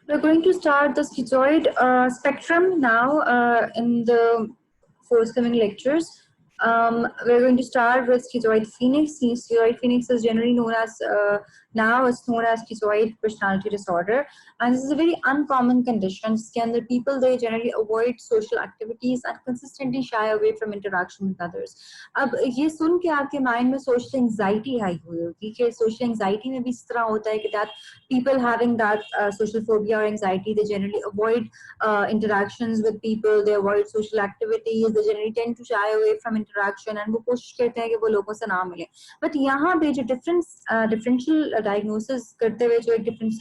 We're going to start the schizoid spectrum now in the forthcoming lectures. We're going to start with schizoid phoenix. Schizoid phoenix is generally known as, now it's known as schizoid personality disorder. And this is a very uncommon condition. Scandal people, they generally avoid social activities and consistently shy away from interaction with others. अब ये सुन के आपके mind में social anxiety आई हुई होगी कि social anxiety में भी इस तरह होता है कि that people having that social phobia or anxiety, they generally avoid interactions with people, they avoid social activities, they generally tend to shy away from interaction and वो कोशिश करते हैं कि वो लोगों से ना मिले. But यहाँ पे जो differential diagnosis करते हुए जो एक difference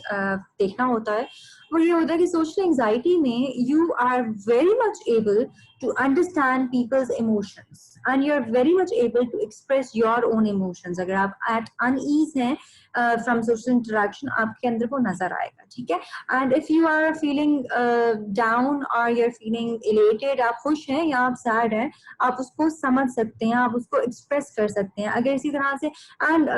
देखना होता है वो ये होता है कि social anxiety में you are very much able to understand people's emotions and you're very much able to express your own emotions. अगर आप at unease हैं from social interaction, आपके अंदर वो नजर आएगा, ठीक है. And if you are feeling down or you're feeling elated, आप खुश हैं या आप sad हैं, आप उसको समझ सकते हैं, आप उसको express कर सकते हैं. अगर इसी तरह से and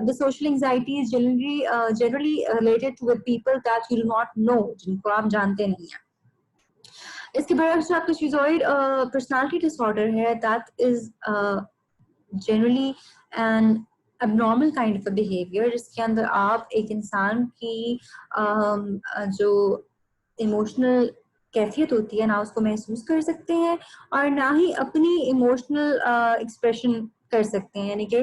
the social anxiety is generally related to with people that you do not know, जिनको आप जानते नहीं हैं. इसके बरक्स जो आपका schizoid personality disorder है, that is generally an abnormal kind of a behavior जिसके अंदर आप एक इंसान की जो emotional कैफियत होती है ना उसको महसूस कर सकते हैं और ना ही अपनी emotional expression कर सकते हैं. यानी कि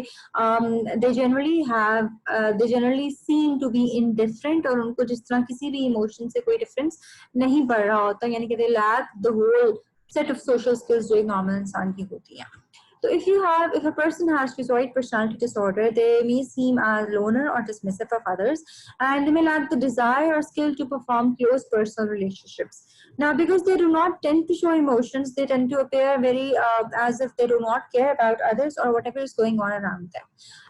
they generally seem to be indifferent और उनको जिस तरह किसी भी emotion से कोई difference नहीं पड़ रहा होता, यानी कि they lack the whole set of social skills जो एक normal इंसान की होती हैं. So if a person has schizoid personality disorder, they may seem as loner or dismissive of others, and they may lack the desire or skill to perform close personal relationships. Now, because they do not tend to show emotions, they tend to appear very as if they do not care about others or whatever is going on around them.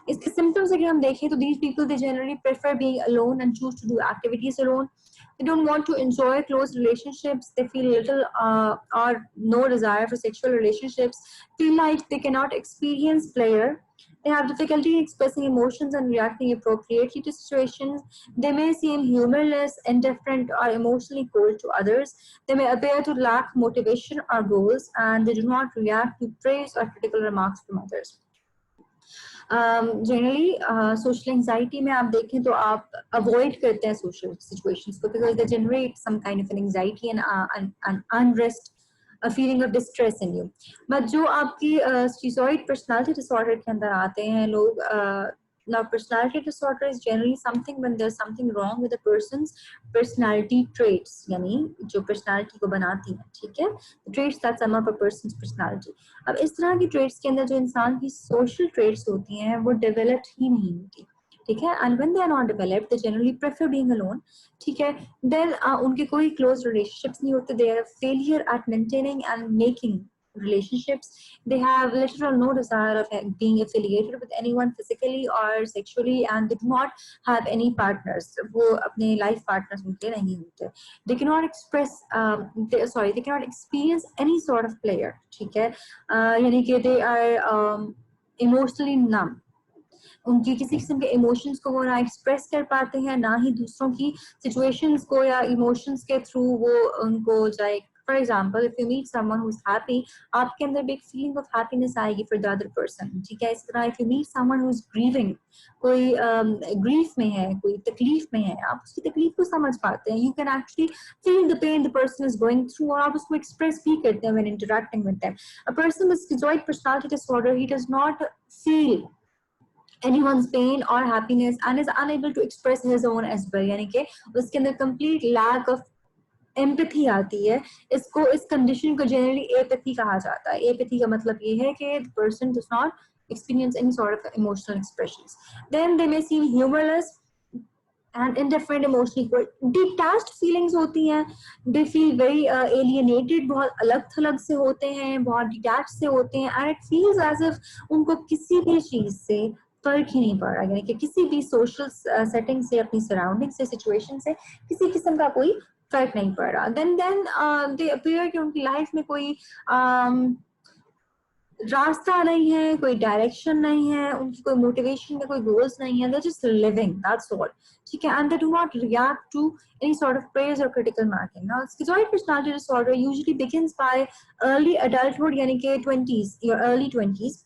इसके symptoms अगर हम देखें तो these people, they generally prefer being alone and choose to do activities alone. They don't want to enjoy close relationships. They feel little or no desire for sexual relationships, feel like they cannot experience pleasure. They have difficulty expressing emotions and reacting appropriately to situations. They may seem humorless, indifferent, or emotionally cold to others. They may appear to lack motivation or goals, and they do not react to praise or critical remarks from others. Generally social anxiety में आप देखें तो आप avoid करते हैं social situations को because they generate some kind of an anxiety and unrest, a feeling of distress in you. But जो आपकी schizoid personality disorder के अंदर आते हैं लोग, now personality disorder is generally something when there's something wrong with a person's personality traits, यानी जो personality को बनाती हैं, ठीक है, the traits that sum up a person's personality. अब इस तरह की traits के अंदर जो इंसान की social traits होती हैं वो developed ही नहीं होती, ठीक है, and when they are not developed, they generally prefer being alone, ठीक है, then उनके कोई close relationships नहीं होते, they are a failure at maintaining and making relationships. They have little or no desire of being affiliated with anyone physically or sexually, and they do not have any partners. वो अपने life partners उनके नहीं होते. They cannot express they cannot experience any sort of pleasure, ठीक है, यानी कि they are emotionally numb. उनकी किसी किस्म के इमोशंस को वो ना एक्सप्रेस कर पाते हैं, ना ही दूसरों की सिचुएशंस को या इमोशंस के थ्रू वो उनको जाए. For example if you meet someone who is happy, आपके अंदर भी एक फीलिंग ऑफ हैप्पीनेस आएगी फॉर द अदर पर्सन, ठीक है. इस तरह if you meet someone who is grieving, कोई ग्रीफ में है, कोई तकलीफ में है, आप उसकी तकलीफ को समझ पाते हैं. You can actually feel the pain the person is going through और आप उसको एक्सप्रेस भी करते हैं when interacting with them. A person with schizoid personality disorder, he does not feel anyone's pain or happiness and is unable to express his own as well, यानी कि उसके अंदर complete lack of empathy आती है. इसको इस condition को generally apathy कहा जाता है. apathy का मतलब ये है कि the person does not experience any sort of emotional expressions. Then they may seem humorless and indifferent, emotionally detached feelings होती हैं. They feel very alienated, बहुत अलग थलग से होते हैं, बहुत detached से होते हैं, and it feels as if उनको किसी भी चीज से फर्क ही नहीं पड़ रहा, यानी कि किसी भी सोशल सेटिंग से, अपनी सराउंडिंग से, सिचुएशन से किसी किस्म का कोई फर्क नहीं पड़ रहा. देन दे अपीयर कि उनकी लाइफ में कोई रास्ता नहीं है, कोई डायरेक्शन नहीं है, उनकी कोई मोटिवेशन में कोई गोल्स नहीं है, they're just living, that's all. ठीक है, and they do not react to any sort of praise or critical marking. Now, schizoid personality disorder usually begins by early adulthood, यानी कि 20s, your early 20s.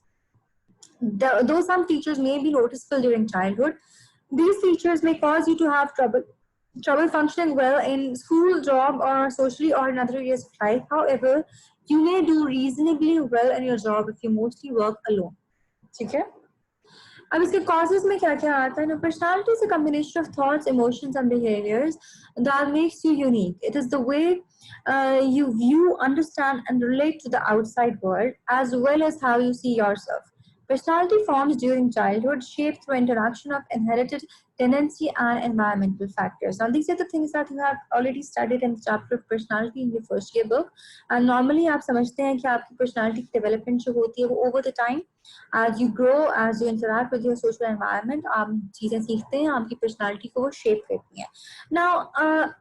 Though some features may be noticeable during childhood, these features may cause you to have trouble functioning well in school, job, or socially or in other areas of life. However, you may do reasonably well in your job if you mostly work alone. ठीक है? अब इसके causes में क्या क्या आता है ना? Personality is a combination of thoughts, emotions, and behaviors that makes you unique. It is the way you view, understand, and relate to the outside world, as well as how you see yourself. Personality forms during childhood, shaped through interaction of inherited tendency and environmental factors. Now, these are the things that you have already studied in the chapter of personality in your first year book. And normally, आप समझते हैं कि आपकी personality development जो होती है वो over the time, as you grow, as you interact with your social environment, आप चीजें सीखते हैं, आपकी personality को वो shape करती हैं. Now,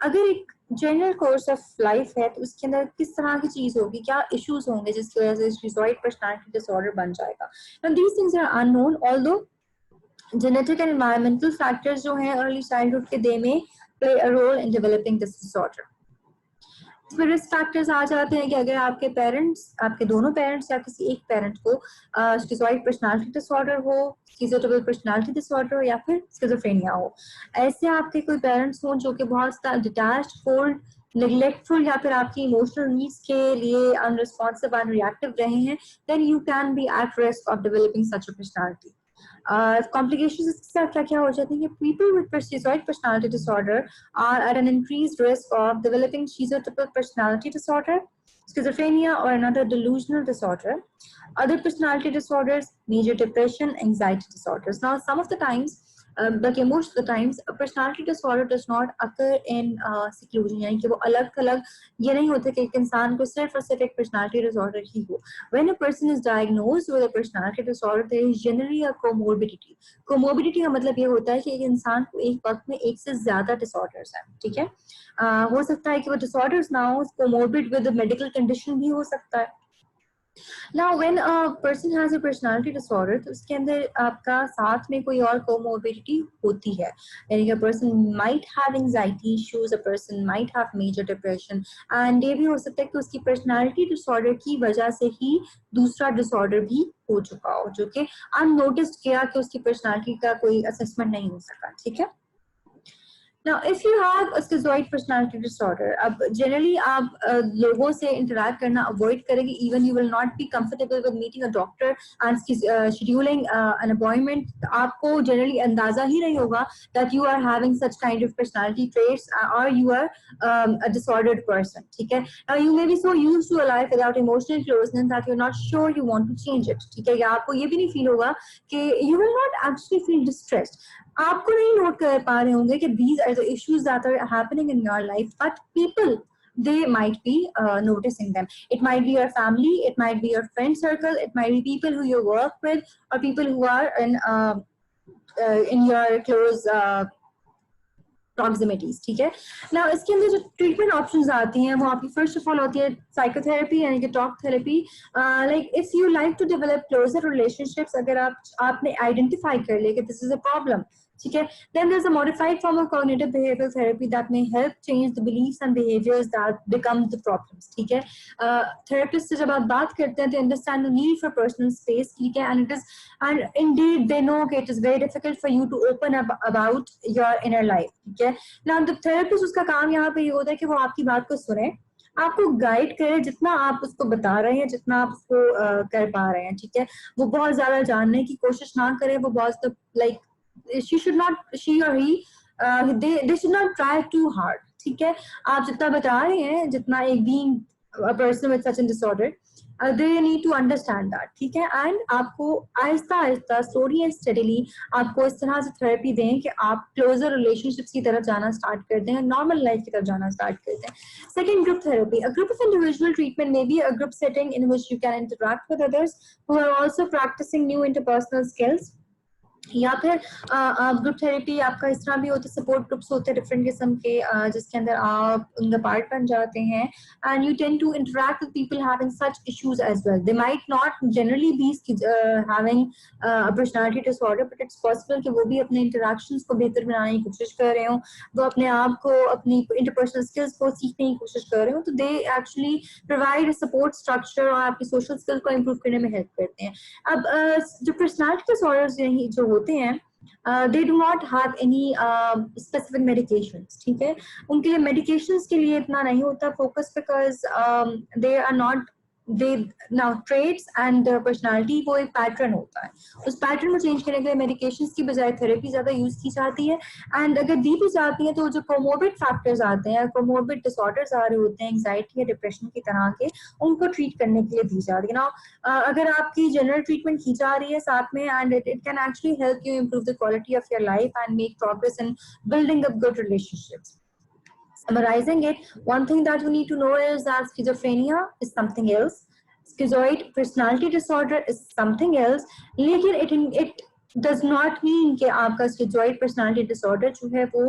अगर एक जनरल कोर्स ऑफ लाइफ है तो उसके अंदर किस तरह की चीज होगी, क्या इश्यूज होंगे जिसकी वजह से schizoid personality disorder बन जाएगा. Now these things are unknown, although genetic and environmental factors जो हैं early childhood के they may play a role in developing this disorder. इसमें रिस्क फैक्टर्स आ जाते हैं कि अगर आपके पेरेंट्स, आपके दोनों पेरेंट्स या किसी एक पेरेंट को schizoid personality disorder हो, schizotypal personality disorder हो या फिर schizophrenia हो, ऐसे आपके कोई पेरेंट्स हों जो कि बहुत डिटैच्ड, कोल्ड, नेग्लेक्टफुल या फिर आपकी इमोशनल नीड्स के लिए अनरिस्पॉन्सिव, अनरिएक्टिव रहे हैं, then you can be at risk of developing such a personality. Complications इसके साथ क्या क्या हो जाती हैं? People with schizoid personality disorder are at an increased risk of developing schizotypal personality disorder, schizophrenia, or another delusional disorder. Other personality disorders, major depression, anxiety disorders. Now, some of the times, like most of the times, a personality disorder does not occur in seclusion. यानी कि वो अलग-अलग ये नहीं होता कि एक इंसान को सिर्फ और सिर्फ एक personality disorder ही हो. When a person is diagnosed with a personality disorder, there is generally a comorbidity. Comorbidity का मतलब ये होता है कि एक इंसान को एक वक्त में एक से ज्यादा disorders हैं, ठीक है? हो सकता है कि वो disorders ना हो, comorbid with a medical condition भी हो सकता है. Now, when a person has a personality disorder, तो उसके अंदर आपका साथ में कोई और comorbidity होती है. यानी कि a person might have anxiety issues, a person might have major depression, and ये भी हो सकता है कि उसकी personality disorder की वजह से ही दूसरा disorder भी हो चुका हो, जो कि unnoticed किया कि उसकी personality का कोई assessment नहीं हो सका, ठीक है? Now, if you have a schizoid personality disorder, अब generally आप लोगों से interact करना avoid करेंगे. Even you will not be comfortable with meeting a doctor and scheduling an appointment. आपको generally अंदाजा ही नहीं होगा that you are having such kind of personality traits or you are a disordered person. ठीक है? Now, you may be so used to a life without emotional closeness that you're not sure you want to change it. ठीक है? या आपको ये भी नहीं feel होगा कि you will not actually feel distressed. आपको नहीं नोट कर पा रहे होंगे कि these are the issues that are happening in your life, but people, they might be noticing them. It might be your family, it might be your friend circle, it might be people who you work with, or people who are in your close proximities. ठीक है? Now, इसके अंदर जो treatment options आती हैं वो आपकी first of all होती है psychotherapy यानी कि talk therapy. Like if you like to develop closer relationships, अगर आपने identify कर लिया कि this is a problem, ठीक है, then there's a modified form of cognitive behavioral therapy that may help change the beliefs and behaviors that become the problems. ठीक है, therapist से जब आप बात करते हैं, they understand the need for personal space, ठीक है, and indeed they know that it is very difficult for you to open up about your inner life. ठीक है, now the therapist उसका काम यहाँ पे ये होता है कि वो आपकी बात को सुने, आपको गाइड करे जितना आप उसको बता रहे हैं, जितना आप उसको कर पा रहे हैं. ठीक है, वो बहुत ज्यादा जानने की कोशिश ना करे, वो बहुत like she or he they should not try too hard. ठीक है, आप जितना बता रहे हैं, जितना एक being a person with such a disorder, they need to understand that. ठीक है, and आपको Aahista Aahista slowly and steadily आपको इस तरह से थेरेपी दें कि आप closer relationships की तरफ जाना start कर दें, normal life की तरफ जाना start कर दें. Second, group therapy. A group of individual treatment may be a group setting in which you can interact with others who are also practicing new interpersonal skills. या फिर group therapy आपका इस तरह भी होता है, सपोर्ट ग्रुप्स होते हैं डिफरेंट किस्म के, जिसके अंदर आप उनका पार्ट बन जाते हैं and you tend to interact with people having such issues as well. They might not generally be having personality disorder, but it's possible कि वो भी अपने इंटरेक्शंस को बेहतर बनाने की कोशिश कर रहे हो, वो अपने आप को, अपनी इंटरपर्सनल स्किल्स को सीखने की कोशिश कर रहे हो, तो they actually provide support structure और आपकी सोशल स्किल्स को इम्प्रूव करने में हेल्प करते हैं. अब जो पर्सनालिटी डिसऑर्डर्स जो होते हैं, they do not have any specific medications. ठीक है, उनके लिए medications के लिए इतना नहीं होता focus, because they are not, they now traits and personality वो एक पैटर्न होता है, उस पैटर्न को चेंज करने के लिए मेडिकेशंस की बजाय थेरेपी ज्यादा यूज की जाती है. एंड अगर दी भी जाती है तो जो कोमोर्बिड फैक्टर्स आते हैं, कोमोर्बिड डिसऑर्डर्स आ रहे होते हैं एंजाइटी या डिप्रेशन की तरह के, उनको ट्रीट करने के लिए दी जाती है. नाउ अगर आपकी जनरल ट्रीटमेंट की जा रही है साथ में, and it can actually help you improve the quality of your life and make progress in building up good relationships. Summarizing it, one thing that you need to know is that schizophrenia is something else, schizoid personality disorder is something else, लेकिन it does not mean कि आपका schizoid personality disorder जो है वो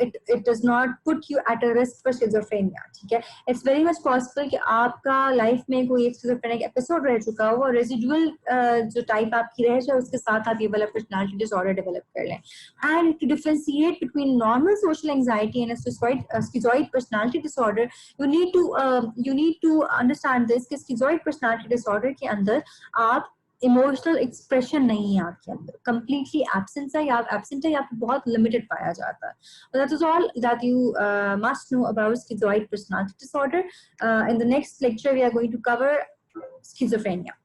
it does not put you at a risk for schizophrenia. ठीक है, it's very much possible कि आपका लाइफ में कोई एक schizophrenic episode रह चुका हो और residual जो type आपकी रह जाए उसके साथ आप ये वाला personality disorder develop कर लें. And to differentiate between normal social anxiety and a schizoid personality disorder, you need to understand this कि schizoid personality disorder के अंदर आप इमोशनल एक्सप्रेशन नहीं है आपके अंदर, कंप्लीटली एब्सेंस है, या एब्सेंट है या बहुत लिमिटेड पाया जाता है. That is all that you must know about schizoid personality disorder. In the next lecture we are going to cover schizophrenia.